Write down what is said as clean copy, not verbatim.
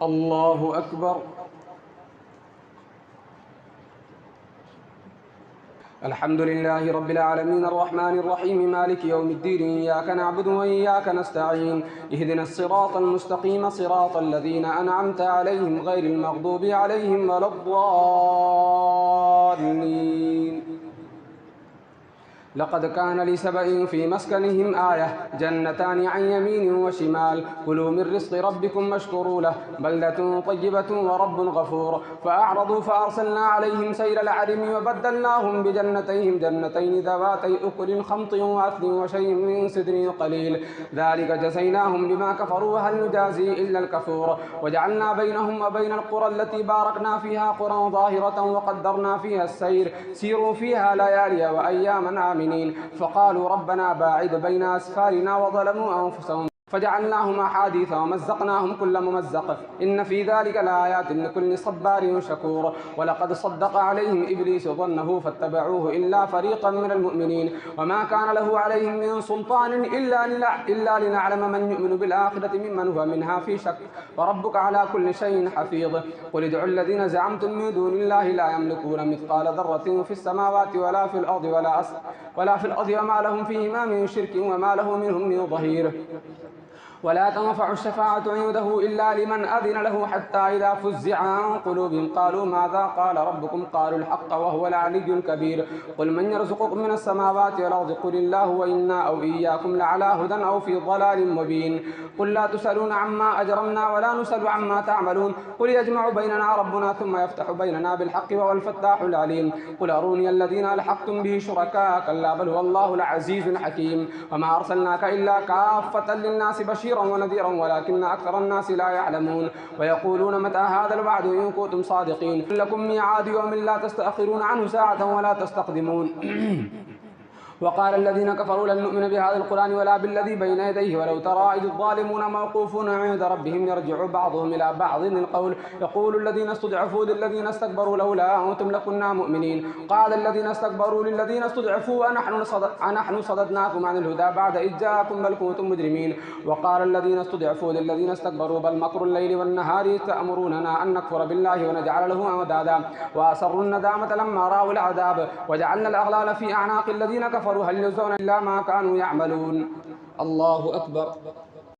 الله أكبر. الحمد لله رب العالمين الرحمن الرحيم مالك يوم الدين إياك نعبد وإياك نستعين اهدنا الصراط المستقيم صراط الذين أنعمت عليهم غير المغضوب عليهم ولا الضالين. لقد كان لسبإ في مسكنهم آية جنتان عن يمين وشمال كلوا من رزق ربكم واشكروا له بلدة طيبة ورب غفور. فأعرضوا فأرسلنا عليهم سيل العرم وبدلناهم بجنتيهم جنتين ذواتي أكل خمط وأثل وشيء من سدر قليل ذلك جزيناهم بما كفروا هل نجازي إلا الكفور. وجعلنا بينهم وبين القرى التي باركنا فيها قرى ظاهرة وقدرنا فيها السير سيروا فيها ليالي وأياما آمنين. فقالوا ربنا باعد بين أسفارنا وظلموا أنفسهم فجعلناهم أحاديث ومزقناهم كل ممزق إن في ذلك لآيات لكل صبار شكور. ولقد صدق عليهم إبليس ظنه فاتبعوه إلا فريقا من المؤمنين وما كان له عليهم من سلطان إلا لنعلم من يؤمن بالآخرة ممن هو منها في شك وربك على كل شيء حفيظ. قل ادعوا الذين زعمتم من دون الله لا يملكون مثقال ذرة في السماوات ولا في الأرض وما لهم فيهما من شرك وما له منهم من ظهير. ولا تنفع الشفاعة عنده إلا لمن أذن له حتى إذا فزع عن قلوبهم قالوا ماذا قال ربكم قالوا الحق وهو العلي الكبير. قل من يرزقكم من السماوات والأرض قل الله وإنا أو إياكم لعلى هدى أو في ضلال مبين. قل لا تسألون عما أجرمنا ولا نسأل عما تعملون قل يجمع بيننا ربنا ثم يفتح بيننا بالحق وهو الفتاح العليم. قل أروني الذين ألحقتم به شركاء كلا بل هو الله العزيز الحكيم. وما أرسلناك إلا كافة للناس بشيرا ونذيرا ولكن أكثر الناس لا يعلمون. ويقولون متى هذا الوعد إن كنتم صادقين لكم ميعاد يوم لا تستأخرون عنه ساعة ولا تستقدمون. وقال الذين كفروا لن نؤمن بهذا القرآن ولا بالذي بين يديه ولو ترى إذ الظالمون موقوفون عند ربهم يرجع بعضهم إلى بعض القول يقول الذين استضعفوا للذين استكبروا لولا أنتم لكنا مؤمنين. قال الذين استكبروا للذين استضعفوا أنحن صددناكم عن الهدى بعد إذ جاءكم بل كنتم مجرمين. وقال الذين استضعفوا للذين استكبروا بل مكر الليل والنهار إذ تأمروننا أن نكفر بالله ونجعل له أندادا وأسروا الندامة لما رأوا العذاب وجعلنا الأغلال في أعناق الذين كفروا هل يجزون إلا ما كانوا يعملون. الله أكبر.